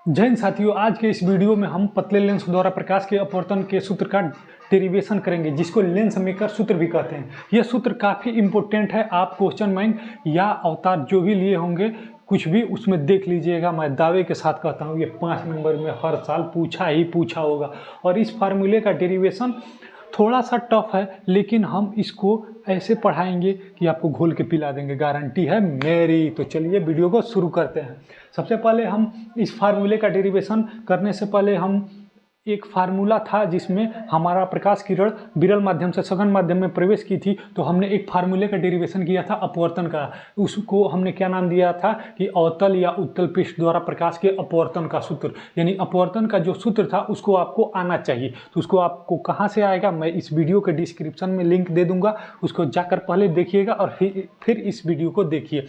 जय हिंद साथियों, आज के इस वीडियो में हम पतले लेंस द्वारा प्रकाश के अपवर्तन के सूत्र का डेरिवेशन करेंगे, जिसको लेंस मेकर सूत्र भी कहते हैं। यह सूत्र काफ़ी इंपॉर्टेंट है। आप क्वेश्चन बैंक या अवतार जो भी लिए होंगे, कुछ भी उसमें देख लीजिएगा। मैं दावे के साथ कहता हूँ ये 5 नंबर में हर साल पूछा ही पूछा होगा। और इस फार्मूले का डेरिवेशन थोड़ा सा टफ है, लेकिन हम इसको ऐसे पढ़ाएंगे कि आपको घोल के पिला देंगे, गारंटी है मेरी। तो चलिए वीडियो को शुरू करते हैं। सबसे पहले हम इस फार्मूले का डेरिवेशन करने से पहले हम एक फार्मूला था जिसमें हमारा प्रकाश किरण विरल माध्यम से सघन माध्यम में प्रवेश की थी, तो हमने एक फार्मूले का डेरिवेशन किया था अपवर्तन का। उसको हमने क्या नाम दिया था कि अवतल या उत्तल पृष्ठ द्वारा प्रकाश के अपवर्तन का सूत्र, यानी अपवर्तन का जो सूत्र था उसको आपको आना चाहिए। तो उसको आपको कहाँ से आएगा, मैं इस वीडियो के डिस्क्रिप्शन में लिंक दे दूंगा, उसको जाकर पहले देखिएगा और फिर इस वीडियो को देखिए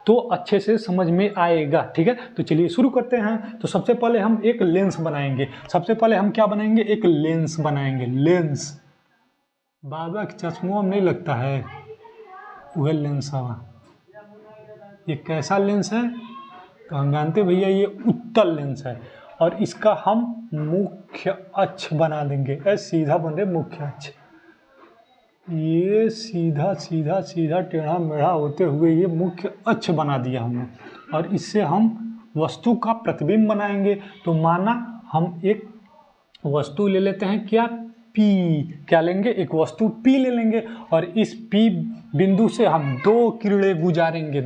तो अच्छे से समझ में आएगा। ठीक है, तो चलिए शुरू करते हैं। तो सबसे पहले हम एक लेंस बनाएंगे। सबसे पहले हम क्या बनाएंगे, एक लेंस बनाएंगे। लेंस बाबा के चश्मों में नहीं लगता है, वह लेंस हवा। ये कैसा लेंस है तो हम जानते भैया ये उत्तल लेंस है, और इसका हम मुख्य अक्ष बना देंगे। ऐसे सीधा बन रहे मुख्य अक्ष, ये सीधा सीधा सीधा टेढ़ा मेढ़ा होते हुए ये मुख्य अक्ष बना दिया हमने। और इससे हम वस्तु का प्रतिबिंब बनाएंगे। तो माना हम एक वस्तु ले लेते हैं, क्या पी, क्या लेंगे, एक वस्तु पी ले लेंगे, और इस पी बिंदु से हम दो किरणें गुजारेंगे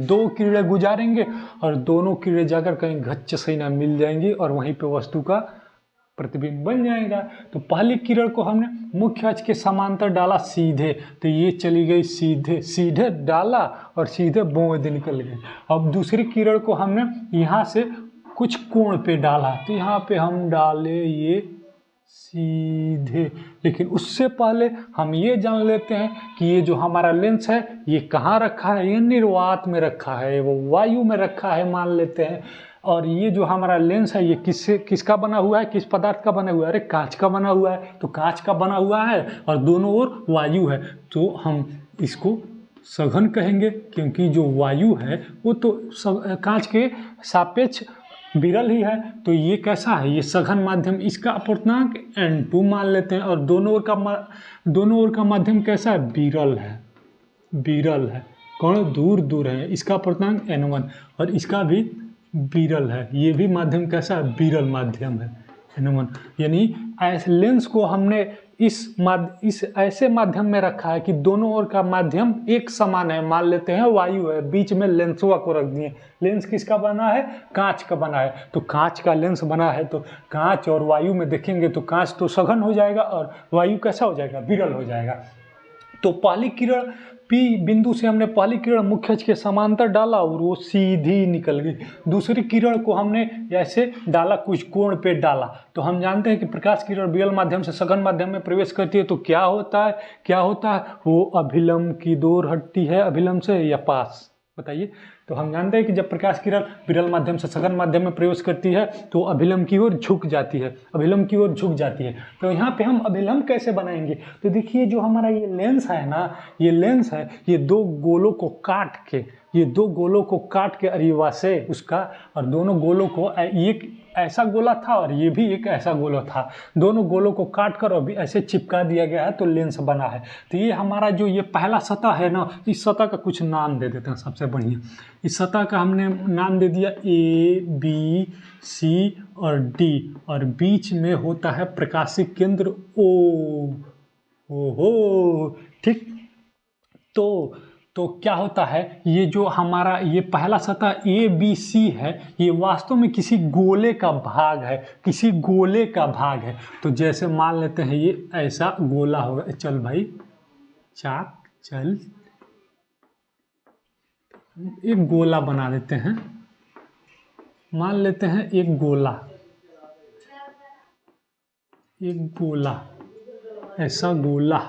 और दोनों किरणें जाकर कहीं घच्च से ना मिल जाएंगी और वहीं पे वस्तु का प्रतिबिंब बन जाएगा। तो पहली किरण को हमने मुख्य अक्ष के समांतर डाला सीधे, तो ये चली गई सीधे, सीधे डाला और सीधे बौंद निकल गए। अब दूसरी किरण को हमने यहाँ से कुछ कोण पे डाला, तो यहाँ पे हम डाले ये सीधे। लेकिन उससे पहले हम ये जान लेते हैं कि ये जो हमारा लेंस है ये कहाँ रखा है, ये निर्वात में रखा है, वो वायु में रखा है मान लेते हैं। और ये जो हमारा लेंस है ये किसका बना हुआ है, किस पदार्थ का बना हुआ है, अरे कांच का बना हुआ है। तो कांच का बना हुआ है और दोनों ओर वायु है, तो हम इसको सघन कहेंगे, क्योंकि जो वायु है वो तो कांच के सापेक्ष विरल ही है। तो ये कैसा है, ये सघन माध्यम, इसका अपूर्णांक N2 मान लेते हैं। और दोनों ओर का माध्यम कैसा है, विरल है, विरल है। कौन, दूर दूर है, इसका अपूर्णांक N1 और इसका भी विरल है। ये भी माध्यम कैसा है, विरल माध्यम है, N1। यानी ऐसे लेंस को हमने इस ऐसे माध्यम में रखा है कि दोनों ओर का माध्यम एक समान है, मान लेते हैं वायु है, बीच में लेंसवा को रख दिए। लेंस किसका बना है, कांच का बना है। तो कांच का लेंस बना है, तो कांच और वायु में देखेंगे तो कांच तो सघन हो जाएगा और वायु कैसा हो जाएगा, विरल हो जाएगा। तो पहली किरण पी बिंदु से हमने पहली किरण मुख्य अक्ष के समांतर डाला और वो सीधी निकल गई। दूसरी किरण को हमने ऐसे डाला, कुछ कोण पे डाला। तो हम जानते हैं कि प्रकाश किरण विरल माध्यम से सघन माध्यम में प्रवेश करती है, तो क्या होता है, वो अभिलंब की दूर हटती है, अभिलंब से या पास, बताइए। तो हम जानते हैं कि जब प्रकाश किरण विरल माध्यम से सघन माध्यम में प्रवेश करती है तो अभिलंब की ओर झुक जाती है, अभिलंब की ओर झुक जाती है। तो यहाँ पे हम अभिलंब कैसे बनाएंगे, तो देखिए जो हमारा ये लेंस है ना, ये लेंस है, ये दो गोलों को काट के अरिवा से उसका, और दोनों गोलों को एक ऐसा गोला था और ये भी एक ऐसा गोला था, दोनों गोलों को काट कर अभी ऐसे चिपका दिया गया है, तो लेंस बना है। तो ये हमारा जो ये पहला सतह है ना, इस सतह का कुछ नाम दे देते हैं। सबसे बढ़िया इस सतह का हमने नाम दे दिया ABC और D, और बीच में होता है प्रकाशिक केंद्र O। ओहो, ठीक। तो क्या होता है, ये जो हमारा ये पहला सतह ABC है, ये वास्तव में किसी गोले का भाग है, तो जैसे मान लेते हैं ये ऐसा गोला होगा। चल भाई चाक चल, एक गोला बना देते हैं, मान लेते हैं एक गोला, ऐसा गोला,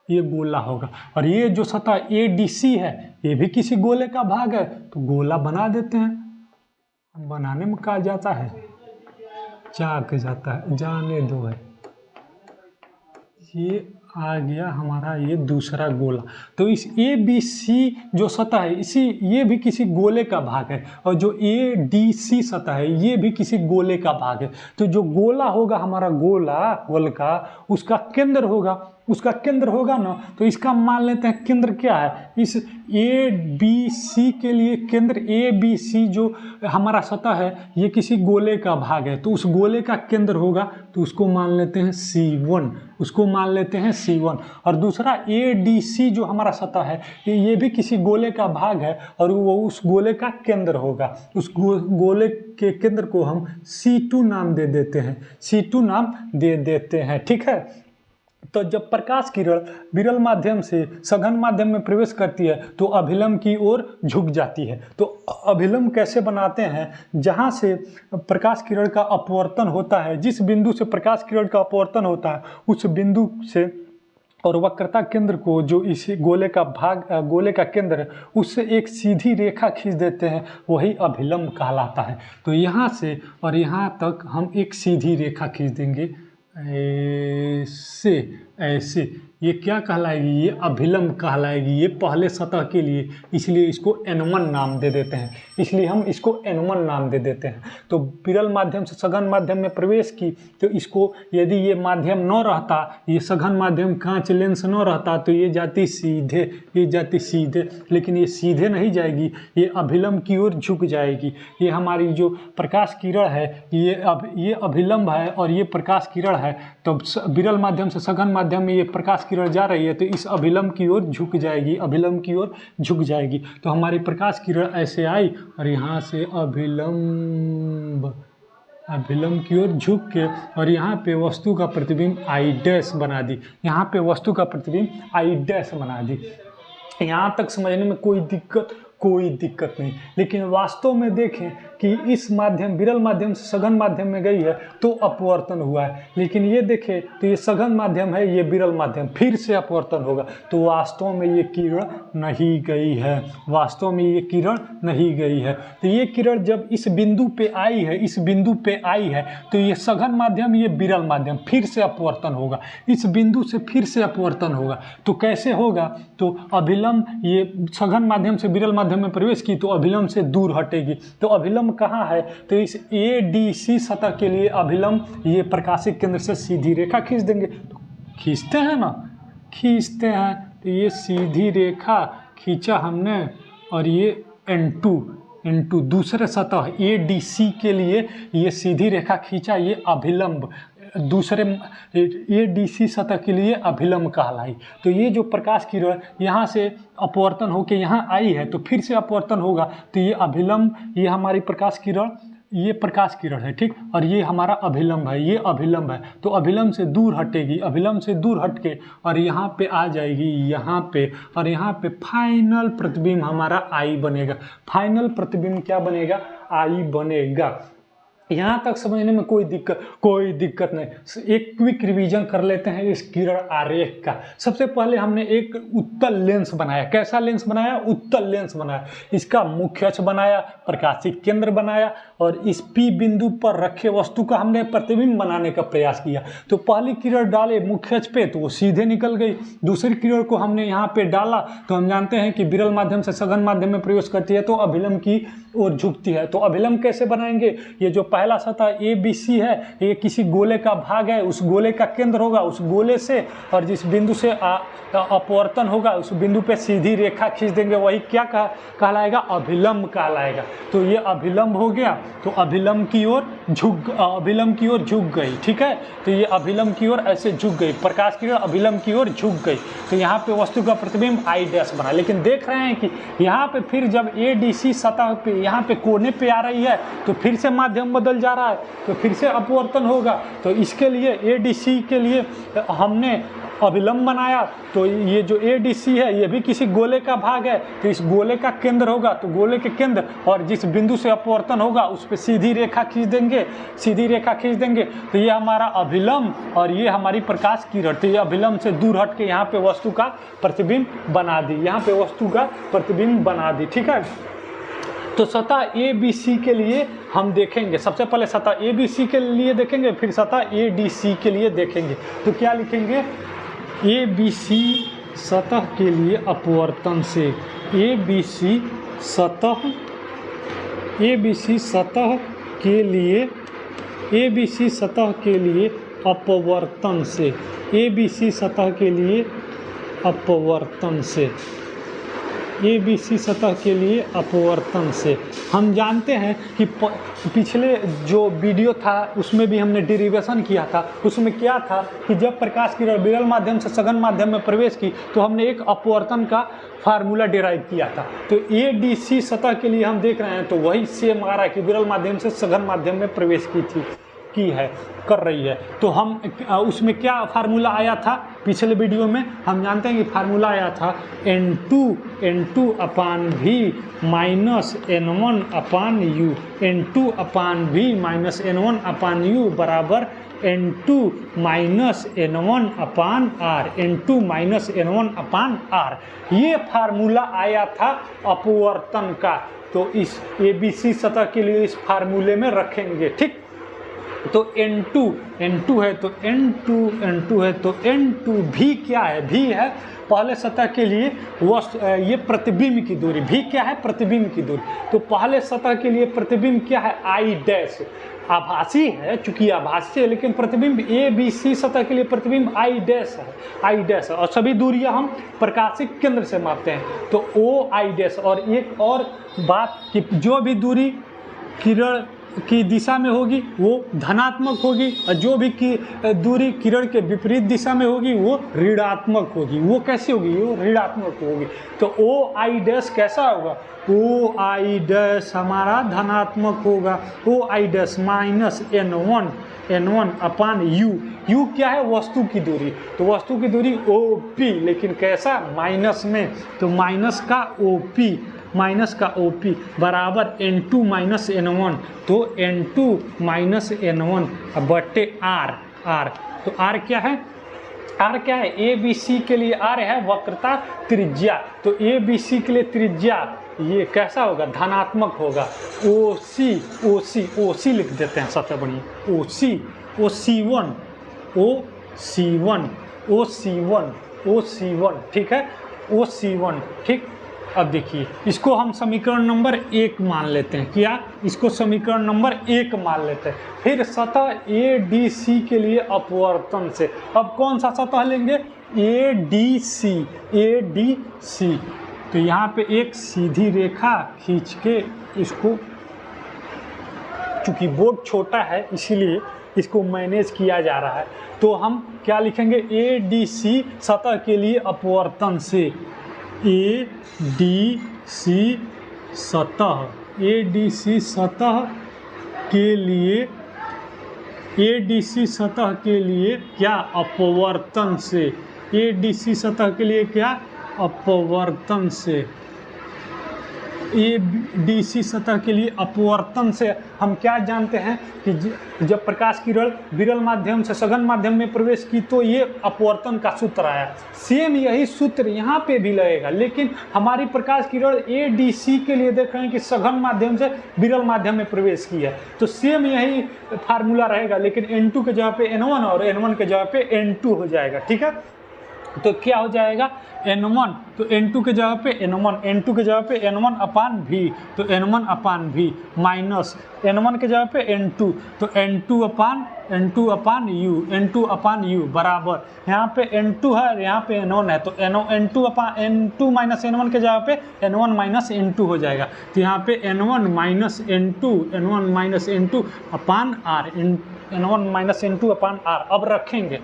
ये गोला होगा। और ये जो सतह ADC है ये भी किसी गोले का भाग है, तो गोला बना देते हैं। बनाने में कहा जाता है, चाक जाता है, जाने दो है। ये आ गया हमारा ये दूसरा गोला। तो इस ए बी सी जो सतह है ये भी किसी गोले का भाग है, और जो ए डी सी सतह है ये भी किसी गोले का भाग है। तो जो गोला होगा हमारा गोल का उसका केंद्र होगा ना, तो इसका मान लेते हैं केंद्र क्या है। इस ए बी सी के लिए केंद्र ए बी सी जो हमारा सतह है ये किसी गोले का भाग है, तो उस गोले का केंद्र होगा, तो उसको मान लेते हैं C1। और दूसरा ए डी सी जो हमारा सतह है ये भी किसी गोले का भाग है, और वो उस गोले का केंद्र होगा। उस गोले के केंद्र को हम C2 नाम दे देते हैं। ठीक है। तो जब प्रकाश किरण विरल माध्यम से सघन माध्यम में प्रवेश करती है तो अभिलंब की ओर झुक जाती है। तो अभिलंब कैसे बनाते हैं, जहाँ से प्रकाश किरण का अपवर्तन होता है, जिस बिंदु से प्रकाश किरण का अपवर्तन होता है उस बिंदु से और वक्रता केंद्र को जो इस गोले का केंद्र है उससे एक सीधी रेखा खींच देते हैं, वही अभिलंब कहलाता है। तो यहाँ से और यहाँ तक हम एक सीधी रेखा खींच देंगे, ऐसे ये क्या कहलाएगी, ये अभिलंब कहलाएगी। ये पहले सतह के लिए, इसलिए इसको N1 नाम दे देते हैं, इसलिए हम इसको N1 नाम दे देते हैं। तो विरल माध्यम से सघन माध्यम में प्रवेश की, तो इसको यदि ये माध्यम न रहता, ये सघन माध्यम कांच लेंस न रहता, तो ये जाती सीधे, लेकिन ये सीधे नहीं जाएगी, ये अभिलंब की ओर झुक जाएगी। ये हमारी जो प्रकाश किरण है ये अभिलंब है और ये प्रकाश किरण है। तो विरल माध्यम से सघन माध्यम में ये प्रकाश किरण जा रही है, तो इस अभिलंब की ओर झुक जाएगी। तो हमारी प्रकाश किरण ऐसे आई और यहाँ से अभिलंब की ओर झुक के, और यहाँ पे वस्तु का प्रतिबिंब I डैश बना दी। यहाँ तक समझने में कोई दिक्कत नहीं। लेकिन वास्तव में देखें कि इस विरल माध्यम से सघन माध्यम में गई है तो अपवर्तन हुआ है, लेकिन ये देखें तो ये सघन माध्यम है, ये विरल माध्यम, फिर से अपवर्तन होगा। तो वास्तव में ये किरण नहीं गई है। तो ये किरण जब इस बिंदु पे आई है तो ये सघन माध्यम, ये विरल माध्यम, फिर से अपवर्तन होगा, इस बिंदु से फिर से अपवर्तन होगा। तो कैसे होगा, तो अभिलंब, ये सघन माध्यम से विरल माध्यम में प्रवेश की तो अभिलंब से दूर हटेगी। तो अभिलंब कहाँ है, तो इस ए डी सी सतह के लिए अभिलंब, ये प्रकाशिक केंद्र से सीधी रेखा खींच देंगे। तो खींचते हैं, तो ये सीधी रेखा खींचा हमने, और ये N2 दूसरे सतह ए डी सी के लिए ये सीधी रेखा खींचा, ये अभिलंब दूसरे ए डी सी सतह के लिए अभिलंब कहलाई। तो ये जो प्रकाश किरण यहाँ से अपवर्तन होके यहाँ आई है तो फिर से अपवर्तन होगा, तो ये अभिलंब, ये हमारी प्रकाश किरण है, ठीक, और ये हमारा अभिलंब है, तो अभिलंब से दूर हटेगी, हटके और यहाँ पे आ जाएगी, और यहाँ पे फाइनल प्रतिबिंब हमारा I बनेगा। फाइनल प्रतिबिंब क्या बनेगा, I बनेगा। यहाँ तक समझने में कोई दिक्कत नहीं। एक क्विक रिवीजन कर लेते हैं इस किरण आरेख का। सबसे पहले हमने एक उत्तल लेंस बनाया। कैसा लेंस बनाया, उत्तल लेंस बनाया। इसका मुख्य अक्ष बनाया, प्रकाशिक केंद्र बनाया, और इस P बिंदु पर रखे वस्तु का हमने प्रतिबिंब बनाने का प्रयास किया। तो पहली किरण डाले मुख्य अक्ष पे तो वो सीधे निकल गई। दूसरी किरण को हमने यहाँ पे डाला, तो हम जानते हैं कि विरल माध्यम से सघन माध्यम में प्रवेश करती है तो अभिलंब की ओर झुकती है। तो अभिलंब कैसे बनाएंगे, ये जो पहला सतह ए बी सी है ये किसी गोले का भाग है, उस गोले का केंद्र होगा, उस गोले से और जिस बिंदु से अपवर्तन होगा उस बिंदु पे सीधी रेखा खींच देंगे, वही क्या कहलाएगा, अभिलंब कहलाएगा। तो ये अभिलंब हो गया, तो अभिलंब की ओर झुक गई, ठीक है। तो ये अभिलंब की ओर ऐसे झुक गई, प्रकाश की ओर अभिलंब की ओर झुक गई। तो यहाँ पे वस्तु का प्रतिबिंब I डैश बना। लेकिन देख रहे हैं कि यहाँ पे फिर जब ए डी सी सतह पे यहाँ पे कोने पे आ रही है तो फिर से माध्यम बदल जा रहा है, तो फिर से अपवर्तन होगा। तो इसके लिए ए डी सी के लिए हमने अभिलंब बनाया। तो ये जो ए डी सी है ये भी किसी गोले का भाग है, तो इस गोले का केंद्र होगा, तो गोले के केंद्र और जिस बिंदु से अपवर्तन होगा उस पर सीधी रेखा खींच देंगे। तो ये हमारा अभिलंब और ये हमारी प्रकाश किरण। तो ये अभिलंब से दूर हट के यहाँ पे वस्तु का प्रतिबिंब बना दी, ठीक है। तो सतह ए बी सी के लिए हम देखेंगे, सबसे पहले सतह ए बी सी के लिए देखेंगे, फिर सतह ए डी सी के लिए देखेंगे। तो क्या लिखेंगे, ए बी सी सतह के लिए अपवर्तन से, ए बी सी सतह के लिए, ए बी सी सतह के लिए अपवर्तन से, ए बी सी सतह के लिए अपवर्तन से, ए बी सी सतह के लिए अपवर्तन से। हम जानते हैं कि पिछले जो वीडियो था उसमें भी हमने डेरिवेशन किया था। उसमें क्या था कि जब प्रकाश किरण विरल माध्यम से सघन माध्यम में प्रवेश की तो हमने एक अपवर्तन का फार्मूला डिराइव किया था। तो ए डी सी सतह के लिए हम देख रहे हैं तो वही सेम आ रहा है कि विरल माध्यम से सघन माध्यम में प्रवेश कर रही है। तो हम उसमें क्या फार्मूला आया था पिछले वीडियो में, हम जानते हैं कि फार्मूला आया था N2 अपान V minus N1 upon U, N2 अपान V minus N1 upon U बराबर N2 माइनस N1 अपान R, N2 माइनस N1 अपान R। ये फार्मूला आया था अपवर्तन का। तो इस ABC सतह के लिए इस फार्मूले में रखेंगे, ठीक। तो N2 है तो N2 है तो N2 V क्या है, V है पहले सतह के लिए ये प्रतिबिंब की दूरी, V क्या है प्रतिबिंब की दूरी। तो पहले सतह के लिए प्रतिबिंब क्या है I डैश, आभासी है चूंकि आभासी है, लेकिन प्रतिबिंब ए बी सी सतह के लिए प्रतिबिंब I डैश है और सभी दूरियां हम प्रकाशिक केंद्र से मापते हैं। तो O I डैश। और एक और बात कि जो भी दूरी किरण की दिशा में होगी वो धनात्मक होगी और जो भी दूरी किरण के विपरीत दिशा में होगी वो ऋणात्मक होगी। वो कैसी होगी, वो ऋणात्मक होगी। तो ओ आई डैश कैसा होगा, ओ आई डैश हमारा धनात्मक होगा, O I dash minus N1 upon U क्या है वस्तु की दूरी, तो वस्तु की दूरी OP, लेकिन कैसा माइनस में, तो माइनस का OP बराबर N2 माइनस N1, तो N2 माइनस N1 बटे R। तो R क्या है, R क्या है, ABC के लिए R है वक्रता त्रिज्या। तो ABC के लिए त्रिज्या ये कैसा होगा, धनात्मक होगा। OC लिख देते हैं सबसे बढ़िया, OC1, ठीक है, OC1, ठीक। अब देखिए इसको हम समीकरण नंबर 1 मान लेते हैं, क्या, इसको समीकरण नंबर 1 मान लेते हैं। फिर सतह ADC के लिए अपवर्तन से, अब कौन सा सतह लेंगे, ADC। तो यहाँ पे एक सीधी रेखा खींच के इसको, चूंकि बोर्ड छोटा है इसीलिए इसको मैनेज किया जा रहा है। तो हम क्या लिखेंगे, ADC सतह के लिए अपवर्तन से, ADC सतह के लिए क्या, अपवर्तन से, ADC सतह के लिए क्या, अपवर्तन से, ADC सतह के लिए अपवर्तन से हम क्या जानते हैं कि जब प्रकाश किरण विरल माध्यम से सघन माध्यम में प्रवेश की तो ये अपवर्तन का सूत्र आया। सेम यही सूत्र यहाँ पे भी लगेगा, लेकिन हमारी प्रकाश किरण ADC के लिए देख रहे हैं कि सघन माध्यम से विरल माध्यम में प्रवेश की है, तो सेम यही फार्मूला रहेगा, लेकिन N2 के जगह पे N1 और N1 के जगह पे N2 हो जाएगा, ठीक है। तो क्या हो जाएगा N1, तो N2 के जगह पे N1 अपान V, तो N1 अपान V माइनस N1 के जगह पे N2, तो N2 अपान U बराबर, यहाँ पे N2 है यहाँ पे N1 है, तो N2 माइनस N1 के जगह पे N1 माइनस N2 हो जाएगा। तो यहाँ पे N1 माइनस N2 अपान R, अब रखेंगे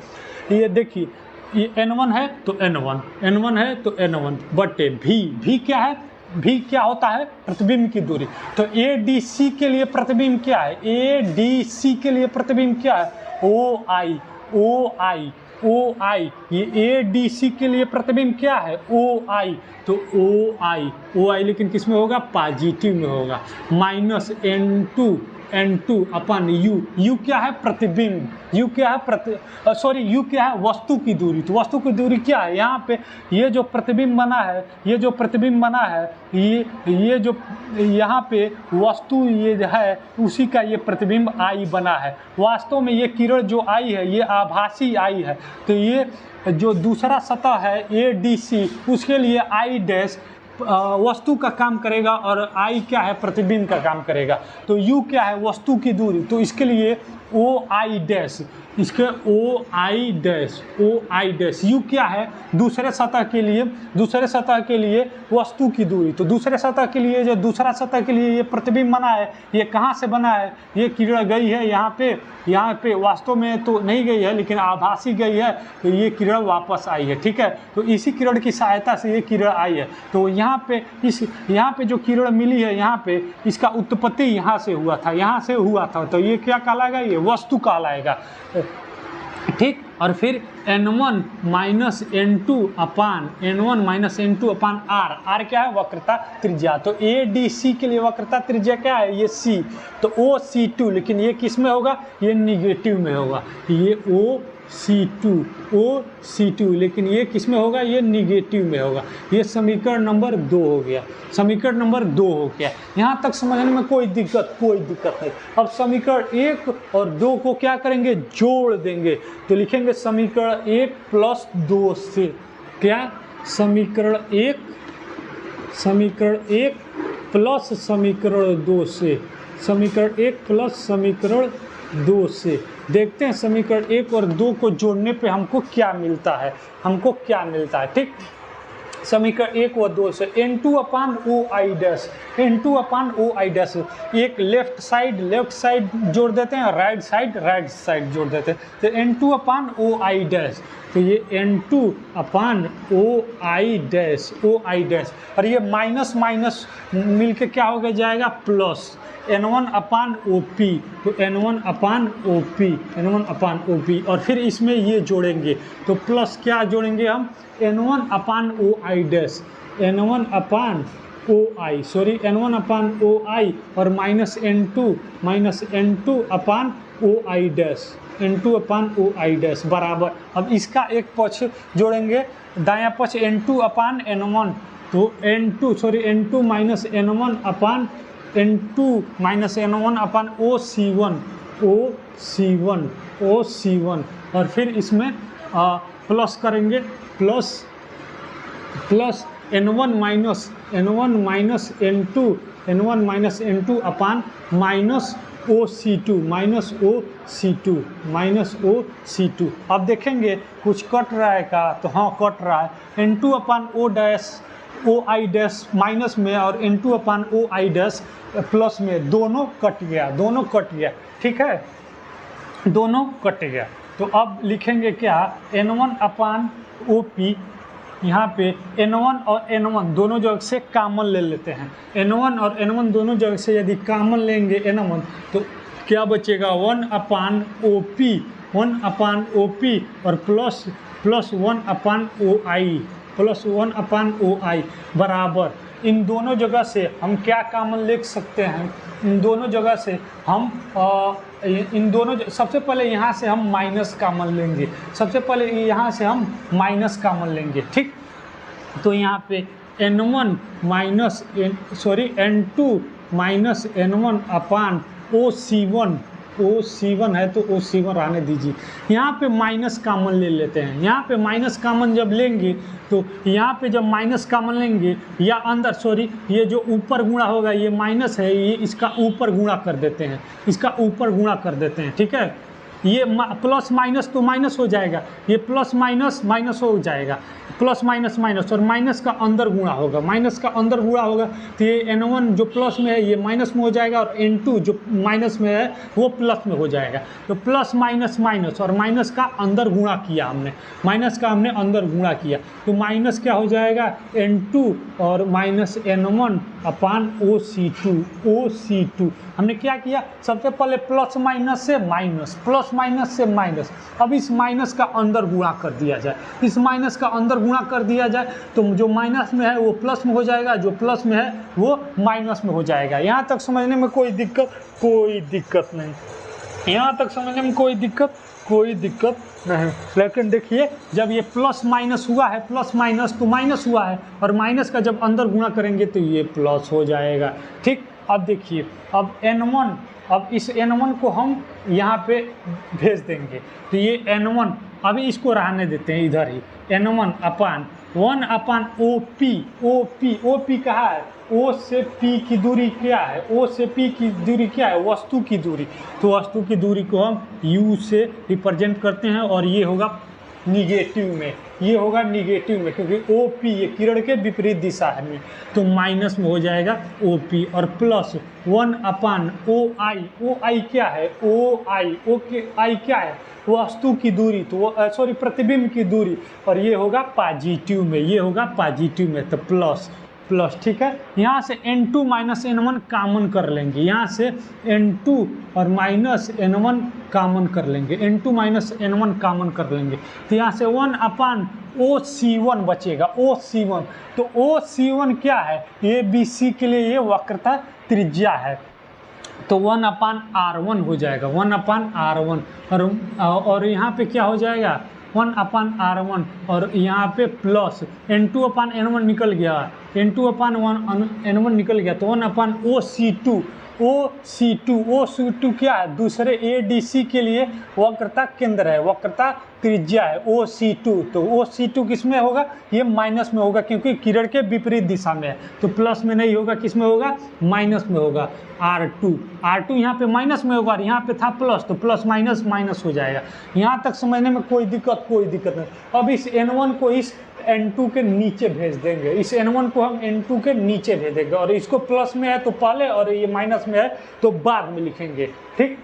ये देखिए, ये N1 है तो N1 बटे V क्या है, V क्या होता है, प्रतिबिंब की दूरी। तो ADC के लिए प्रतिबिंब क्या है, ADC के लिए प्रतिबिंब क्या है, OI, ये ADC के लिए प्रतिबिंब क्या है, OI, तो OI लेकिन किस में होगा, पॉजिटिव में होगा, माइनस N2 अपन U क्या है? प्रतिबिंब। U क्या है? यू क्या है? वस्तु की दूरी। तो वस्तु की दूरी क्या है? यहाँ पे ये जो प्रतिबिंब बना है, ये जो यहाँ पे वस्तु ये जो है उसी का ये प्रतिबिंब I बना है। वास्तव में ये किरण जो आई है ये आभासी आई है। तो ये जो दूसरा सतह है ADC, उसके लिए I डैश वस्तु का काम करेगा और I क्या है? प्रतिबिंब का काम करेगा। तो U क्या है? वस्तु की दूरी। तो इसके लिए OI डैश, इसके OI डैश। U क्या है? दूसरे सतह के लिए वस्तु की दूरी। तो दूसरे सतह के लिए, जो दूसरा सतह के लिए ये प्रतिबिंब बना है, ये कहाँ से बना है? ये किरण गई है यहाँ पे यहाँ में तो नहीं गई है, लेकिन आभासी गई है। तो ये किरण वापस आई है, ठीक है। तो इसी किरण की सहायता से ये किरण आई है। तो यहाँ पे जो किरण मिली है, यहाँ पे इसका उत्पत्ति यहाँ से हुआ था, तो ये क्या कहलाएगा? ये वस्तु कहलाएगा, ठीक। और फिर N1 माइनस N2 अपान R क्या है? वक्रता त्रिज्या। तो ADC के लिए वक्रता त्रिज्या क्या है? ये C। तो OC2, लेकिन ये किस में होगा? ये निगेटिव में होगा। ये OC2, लेकिन ये किस में होगा? ये निगेटिव में होगा। ये समीकरण नंबर 2 हो गया। यहाँ तक समझने में कोई दिक्कत नहीं। अब समीकरण 1 और 2 को क्या करेंगे? जोड़ देंगे। तो लिखेंगे समीकरण 1 प्लस 2 से क्या? समीकरण 1 प्लस समीकरण 2 से, समीकरण 1 प्लस समीकरण 2 से। देखते हैं समीकरण 1 और 2 को जोड़ने पे हमको क्या मिलता है, ठीक। समीकरण 1 व 2 से N2 अपान OI डैश, एक लेफ्ट साइड जोड़ देते हैं, राइट साइड जोड़ देते हैं। तो N2 अपान OI डैश, तो ये N2 अपान OI डैश, और ये माइनस मिलके क्या हो गया? जाएगा प्लस N1 अपान OP। तो N1 अपान OP, और फिर इसमें ये जोड़ेंगे। तो प्लस क्या जोड़ेंगे हम? N1 अपान OI डैश, N1 अपान OI और माइनस N2 अपान OI डैश, बराबर। अब इसका एक पक्ष जोड़ेंगे, दायां पक्ष N2 अपान N1। तो N2 माइनस N1 अपान OC1, और फिर इसमें प्लस करेंगे, plus N1 minus N2 upon minus OC2। अब देखेंगे कुछ कट रहा है का? तो हाँ, कट रहा है। N2 अपान OI डैश माइनस में और N2 अपान OI डैश प्लस में, दोनों कट गया, ठीक है, दोनों कट गया। तो अब लिखेंगे क्या? N1 upon OP। यहाँ पे N1 और N1 दोनों जगह से कॉमन ले लेते हैं। N1 और N1 दोनों जगह से यदि कॉमन लेंगे N1, तो क्या बचेगा? 1 अपान OP और प्लस 1 अपान OI, बराबर। इन दोनों जगह से हम क्या कॉमन ले सकते हैं? इन दोनों जगह से हम सबसे पहले यहाँ से हम माइनस कॉमन लेंगे, ठीक। तो यहाँ पे N2 माइनस N1 अपान OC1 है, तो OC1 रहने दीजिए। यहाँ पे माइनस कॉमन ले लेते हैं। यहाँ पे माइनस कॉमन जब लेंगे, तो यहाँ पे जब माइनस कॉमन लेंगे, या अंदर ये जो ऊपर गुणा होगा, ये माइनस है, ये इसका ऊपर गुणा कर देते हैं, ठीक है। ये प्लस माइनस तो माइनस हो जाएगा, ये प्लस माइनस हो जाएगा, प्लस माइनस और माइनस का अंदर गुणा होगा, तो ये N1 जो प्लस में है ये माइनस में हो जाएगा, और N2 जो माइनस में है वो प्लस में हो जाएगा। तो प्लस माइनस और माइनस का अंदर गुणा किया हमने, तो माइनस क्या हो जाएगा? N2 और माइनस N1 अपान OC2 हमने क्या किया, सबसे पहले प्लस माइनस से माइनस, प्लस माइनस से माइनस। अब इस माइनस का अंदर गुणा कर दिया जाए, इस माइनस का अंदर गुणा कर दिया जाए तो जो माइनस में है वो प्लस में हो जाएगा, जो प्लस में है वो माइनस में हो जाएगा। यहाँ तक समझने में कोई दिक्कत नहीं, यहाँ तक समझने में कोई दिक्कत नहीं। लेकिन देखिए जब ये प्लस माइनस हुआ है, प्लस माइनस तो माइनस हुआ है, और माइनस का जब अंदर गुणा करेंगे तो ये प्लस हो जाएगा। ठीक, अब देखिए अब N1, अब इस N1 को हम यहाँ पे भेज देंगे तो ये N1, अभी इसको रहने देते हैं इधर ही, N1 अपान 1 अपान OP कहाँ है, O से P की दूरी क्या है, O से P की दूरी क्या है, वस्तु की दूरी। तो वस्तु की दूरी को हम U से रिप्रेजेंट करते हैं और ये होगा निगेटिव में, ये होगा निगेटिव में, क्योंकि OP ये किरण के विपरीत दिशा है में, तो माइनस में हो जाएगा OP, और प्लस 1 अपान OI क्या है, OI क्या है, वस्तु की दूरी, तो सॉरी प्रतिबिंब की दूरी, और ये होगा पॉजिटिव में, ये होगा पॉजिटिव में, तो प्लस। ठीक है, यहाँ से N2 माइनस N1 कॉमन कर लेंगे, यहाँ से N2 और माइनस N1 कॉमन कर लेंगे, N2 माइनस N1 कॉमन कर लेंगे, तो यहाँ से 1 अपान OC1 बचेगा, OC1। तो OC1 क्या है, ABC के लिए ये वक्रता त्रिज्या है, तो 1 अपान R1 हो जाएगा, 1 अपान R1, और यहाँ पे क्या हो जाएगा 1 अपान R1, और यहाँ पे प्लस N2 अपान N1 निकल गया, N2 अपान N1 निकल गया, तो 1 अपान OC2 क्या है, दूसरे ADC के लिए वक्रता केंद्र है, वक्रता त्रिज्या है OC2। तो OC2 किस में होगा, ये माइनस में होगा, क्योंकि किरण के विपरीत दिशा में है, तो प्लस में नहीं होगा, किस में होगा, माइनस में होगा। R2 यहाँ पे माइनस में होगा और यहाँ पे था प्लस, तो प्लस माइनस माइनस हो जाएगा। यहाँ तक समझने में कोई दिक्कत नहीं। अब इस N1 को इस N2 के नीचे भेज देंगे, इस N1 को हम N2 के नीचे भेज देंगे, और इसको प्लस में है तो पहले और ये माइनस में है तो बाद में लिखेंगे। ठीक,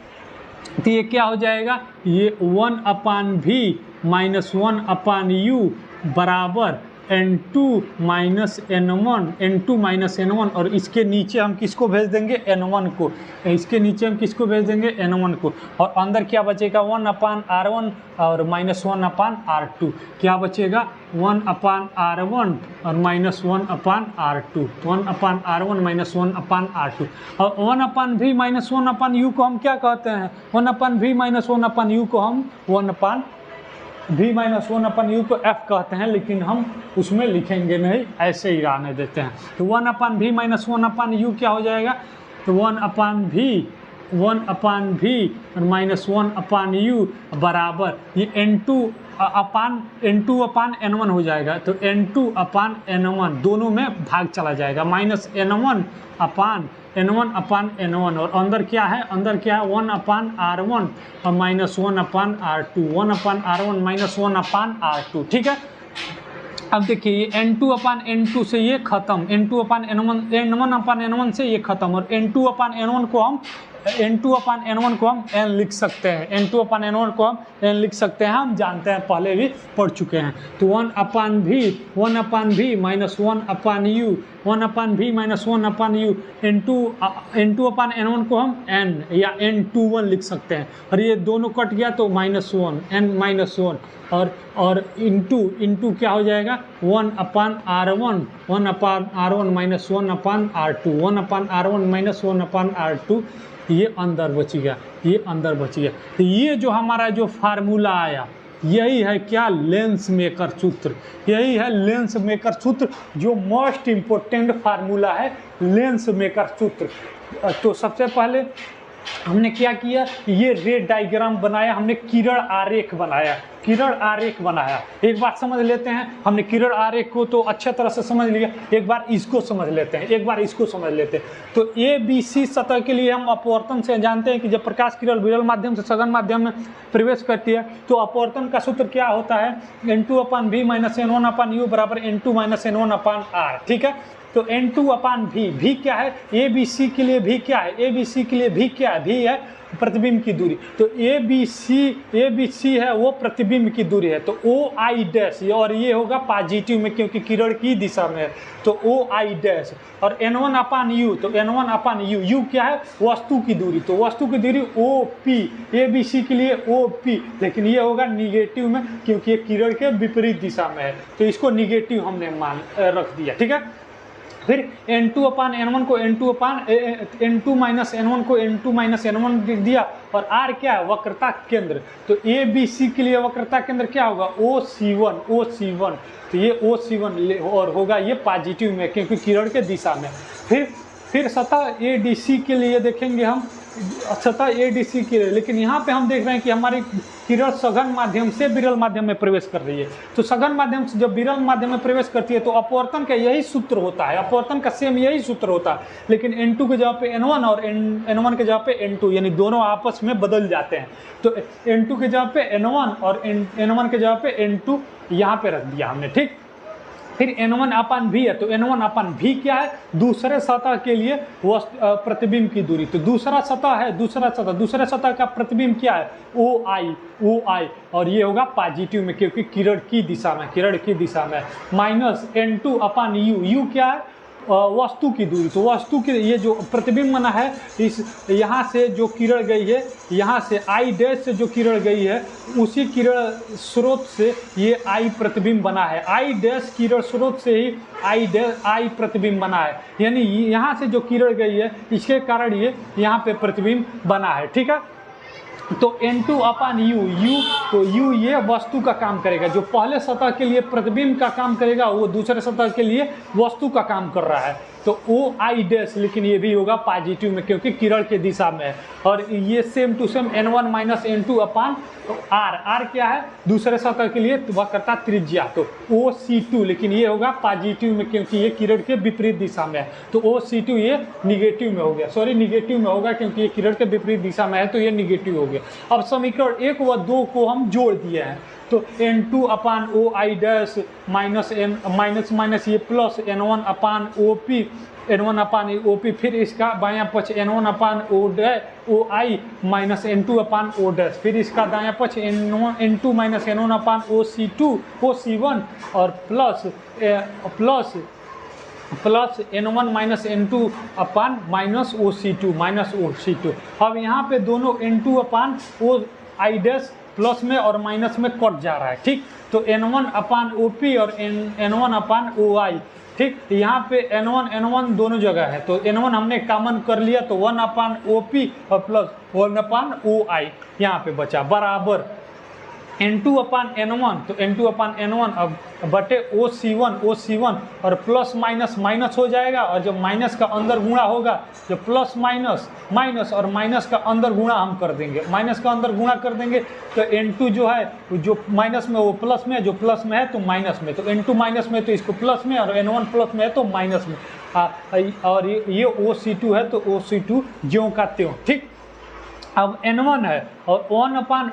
तो ये क्या हो जाएगा, ये 1 अपान V माइनस 1 अपान U बराबर N2 माइनस N1, और इसके नीचे हम किसको भेज देंगे, N1 को, इसके नीचे हम किसको भेज देंगे, N1 को, और अंदर क्या बचेगा 1 अपान R1 और माइनस 1 अपान R2, क्या बचेगा 1 अपान R1 और माइनस 1 अपान R2, 1 अपान R1 माइनस 1 अपान R2, और 1 अपान V माइनस 1 अपान U को हम क्या कहते हैं, 1 अपान V माइनस 1 अपान U को हम 1 अपान V माइनस 1 अपन U को F कहते हैं, लेकिन हम उसमें लिखेंगे नहीं, ऐसे ही रहने देते हैं। तो 1 अपान V माइनस 1 अपान U क्या हो जाएगा, तो 1 अपान V और माइनस 1 अपान U बराबर ये N2 अपान N1 हो जाएगा, तो N2 अपान N1 दोनों में भाग चला जाएगा, माइनस N1 अपान N1, और अंदर क्या है, 1 अपान R1 और माइनस 1 अपान R2, 1 अपान R1 माइनस 1 अपान R2। ठीक है, अब देखिए ये N2 अपान N2 से ये खत्म, N2 अपान N1 अपान N1 से ये खत्म, और N2 अपान N1 को हम N लिख सकते हैं, N2 अपान N1 को हम N लिख सकते हैं, हम जानते हैं, पहले भी पढ़ चुके हैं। तो 1 अपान V माइनस 1 अपान U, 1 अपान V माइनस 1 अपान U, N2 अपान N1 को हम N या N21 लिख सकते हैं, और ये दोनों कट गया तो माइनस 1 N माइनस 1, और इंटू क्या हो जाएगा 1 अपान R1 माइनस 1 अपान R2, 1 अपान R1 माइनस 1 अपान R2, ये अंदर बच गया, तो ये जो हमारा जो फार्मूला आया, यही है क्या, लेंस मेकर सूत्र, यही है लेंस मेकर सूत्र, जो मोस्ट इम्पोर्टेंट फार्मूला है लेंस मेकर सूत्र। तो सबसे पहले हमने क्या किया, ये रे डायग्राम बनाया, हमने किरण आरेख बनाया। एक बात समझ लेते हैं, हमने किरण आरेख को तो अच्छे तरह से समझ लिया, एक बार इसको समझ लेते हैं। तो ABC सतह के लिए हम अपवर्तन से जानते हैं कि जब प्रकाश किरण विरल माध्यम से सघन माध्यम में प्रवेश करती है तो अपवर्तन का सूत्र क्या होता है, N2 अपान V minus N1 upon U बराबर N2 माइनस N1 अपान R। ठीक है, तो N2 अपान भी क्या है, ए बी सी के लिए भी क्या है, ए बी सी के लिए भी क्या है, भी है प्रतिबिंब की दूरी। तो ए बी सी है वो प्रतिबिंब की दूरी है। तो ओ आई डैश, और ये होगा पॉजिटिव में क्योंकि किरण की दिशा में है, तो ओ आई डैश। और N1 अपान यू, तो N1 अपान यू क्या है, वस्तु की दूरी। तो वस्तु की दूरी O P, A B C के लिए ओ पी, लेकिन ये होगा निगेटिव में क्योंकि ये किरण के विपरीत दिशा में है, तो इसको निगेटिव हमने मान रख दिया। ठीक है, फिर N2 अपान N1 को N2 अपान N2 माइनस N1 को N2 माइनस N1 लिख दिया। और R क्या है, वक्रता केंद्र। तो ए बी सी के लिए वक्रता केंद्र क्या होगा, OC1। तो ये OC1 और होगा ये पॉजिटिव में क्योंकि किरण के दिशा में। फिर सतह ADC के लिए देखेंगे हम, सतह ADC के लिए, लेकिन यहाँ पे हम देख रहे हैं कि हमारी किरण सघन माध्यम से विरल माध्यम में प्रवेश कर रही है। तो सघन माध्यम से जब विरल माध्यम में प्रवेश करती है तो अपवर्तन का यही सूत्र होता है, अपवर्तन का सेम यही सूत्र होता है, लेकिन N2 के जगह पे N1 और N1 के जगह पे N2, यानी दोनों आपस में बदल जाते हैं। तो N2 के जगह पे N1 और N1 के जगह पे N2 यहाँ पे रख दिया हमने। ठीक, फिर N1 अपान भी है, तो N1 अपान भी क्या है, दूसरे सतह के लिए प्रतिबिंब की दूरी। तो दूसरा सतह है, दूसरे सतह का प्रतिबिंब क्या है, ओ आई, और ये होगा पॉजिटिव में क्योंकि किरण की दिशा में। माइनस N2 अपान यू क्या है, वस्तु की दूरी। तो वस्तु की, ये जो प्रतिबिंब बना है, इस यहाँ से जो किरण गई है, यहाँ से आई डैश से जो किरण गई है, उसी किरण स्रोत से ये आई प्रतिबिंब बना है। आई डैश किरण स्रोत से ही आई प्रतिबिंब बना है, यानी यहाँ से जो किरण गई है इसके कारण ये यहाँ पे प्रतिबिंब बना है। ठीक है, तो N2 अपान यू, तो यू ये वस्तु का काम करेगा, जो पहले सतह के लिए प्रतिबिंब का काम करेगा वो दूसरे सतह के लिए वस्तु का काम कर रहा है। तो ओ आई डैश, लेकिन ये भी होगा पॉजिटिव में क्योंकि किरण के दिशा में है। और ये same to same N1 minus N2 upon R क्या है, दूसरे सतह के लिए वक्रता त्रिज्या, तो OC2, लेकिन ये होगा पॉजिटिव में क्योंकि ये किरण के विपरीत दिशा में है। तो OC2 ये निगेटिव में हो गया, निगेटिव में होगा क्योंकि ये किरण के विपरीत दिशा में है, तो ये निगेटिव हो गया। अब समीकरण 1 व 2 को हम जोड़ दिए हैं, तो N2 upon O I dash minus ये plus N1 upon OP, N1 upon OP, फिर इसका बायां पक्ष N1 अपान ओ आई minus N2 upon O dash, फिर इसका दायां पक्ष N2 माइनस N1 अपान OC1 और plus N1 minus N2 upon minus OC2। अब यहाँ पे दोनों N2 upon O I dash plus में और माइनस में कट जा रहा है। ठीक, तो N1 अपान OP और N1 अपान OI। ठीक, यहाँ पे N1 दोनों जगह है, तो N1 हमने कॉमन कर लिया, तो 1 अपान OP और प्लस 1 अपान OI यहाँ पे बचा, बराबर N2 अपान N1, तो N2 अपान N1 अब बटे OC1 और प्लस माइनस हो जाएगा, और जब माइनस का अंदर गुणा होगा, जब प्लस माइनस और माइनस का अंदर गुणा हम कर देंगे, तो N2 जो है जो माइनस में वो प्लस में है, जो प्लस में है तो माइनस में, तो N2 माइनस में तो इसको प्लस में, और N1 प्लस में है तो माइनस में। और ये OC2 है तो OC2 ज्यों का त्यों। ठीक, अब N1 है और 1 अपान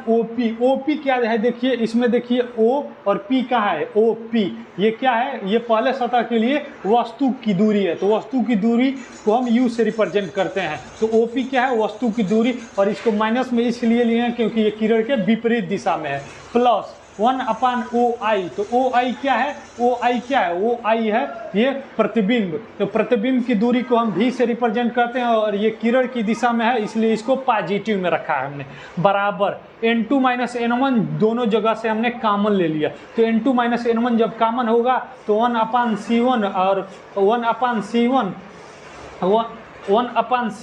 OP क्या है, देखिए इसमें, देखिए O और P कहाँ है, OP ये क्या है, ये पहले सतह के लिए वस्तु की दूरी है, तो वस्तु की दूरी को हम U से रिप्रेजेंट करते हैं। तो OP क्या है, वस्तु की दूरी, और इसको माइनस में इसलिए लिए हैं क्योंकि ये किरण के विपरीत दिशा में है। प्लस 1 अपान OI, तो OI क्या है, OI है ये प्रतिबिंब, तो प्रतिबिंब की दूरी को हम भी से रिप्रेजेंट करते हैं, और ये किरण की दिशा में है इसलिए इसको पॉजिटिव में रखा है हमने, बराबर N2 माइनस N1 दोनों जगह से हमने कॉमन ले लिया। तो N2 माइनस N1 जब कॉमन होगा तो 1 अपान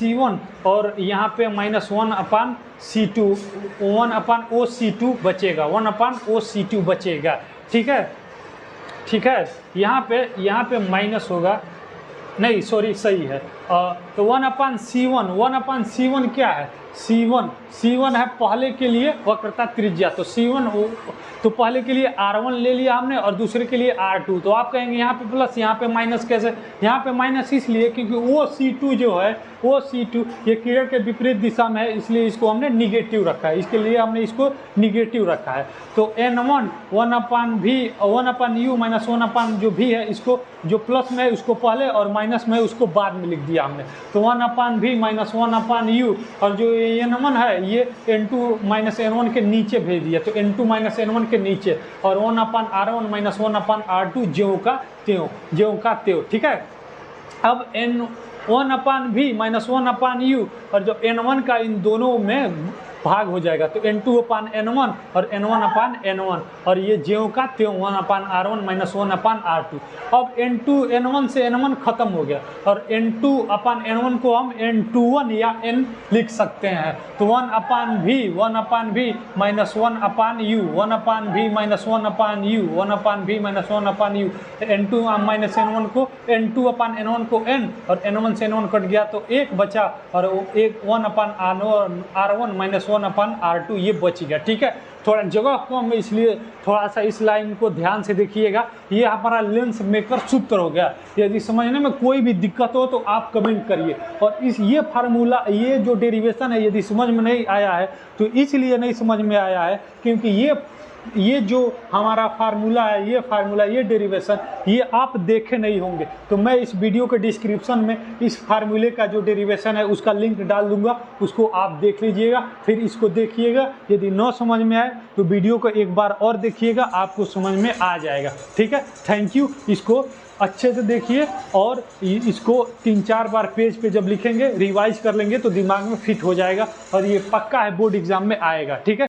C1 और यहाँ पे माइनस 1 अपान C2, 1 अपान OC2 बचेगा, 1 अपान OC2 बचेगा। ठीक है, यहाँ पे माइनस होगा, नहीं सॉरी सही है। तो 1 अपान C1 क्या है, C1 है पहले के लिए वक्रता त्रिज्या, तो C1 तो पहले के लिए R1 ले लिया हमने और दूसरे के लिए R2। तो आप कहेंगे यहाँ पे प्लस यहाँ पे माइनस कैसे? यहाँ पे माइनस इसलिए क्योंकि वो C2 जो है वो C2 ये किरण के विपरीत दिशा में है, इसलिए इसको हमने निगेटिव रखा है, इसके लिए हमने इसको निगेटिव रखा है। तो N1 1/u माइनस 1/ जो भी है इसको जो प्लस में है उसको पहले और माइनस में उसको बाद में लिख दिया हमने। तो 1/v माइनस 1/u और जो N1 है ये N2 माइनस N1 के नीचे भेज दिया, तो N2 माइनस N1 के नीचे और 1/R1 माइनस 1/R2 ज्यों का त्यों। ठीक है, अब N1/v माइनस 1/u और जो N1 का इन दोनों में भाग हो जाएगा, तो N2/N1 और N1/N1 और ये ज्यों का त्यों 1/R1 माइनस 1/R2। अब N1 से N1 खत्म हो गया और N2/N1 को हम N21 या N लिख सकते हैं। तो 1/v minus 1/u 1/v minus 1/u 1/v minus 1/u N2 minus N1 को N2/N1 को N और N1 से N1 कट गया तो एक बचा और एक 1/R1 माइनस 1/R2 ये बच गया। ठीक है, थोड़ा जगह कम है इसलिए थोड़ा सा इस लाइन को ध्यान से देखिएगा। ये हमारा लेंस मेकर सूत्र हो गया। यदि समझने में कोई भी दिक्कत हो तो आप कमेंट करिए। और ये फार्मूला ये जो डेरिवेशन है यदि समझ में नहीं आया है तो इसलिए नहीं समझ में आया है क्योंकि ये जो हमारा फार्मूला है ये डेरिवेशन ये आप देखे नहीं होंगे। तो मैं इस वीडियो के डिस्क्रिप्शन में इस फार्मूले का जो डेरिवेशन है उसका लिंक डाल दूंगा, उसको आप देख लीजिएगा, फिर इसको देखिएगा। यदि न समझ में आए तो वीडियो को एक बार और देखिएगा, आपको समझ में आ जाएगा। ठीक है, थैंक यू। इसको अच्छे से देखिए और इसको 3-4 बार पेज पे जब लिखेंगे रिवाइज कर लेंगे तो दिमाग में फिट हो जाएगा और ये पक्का है बोर्ड एग्जाम में आएगा। ठीक है।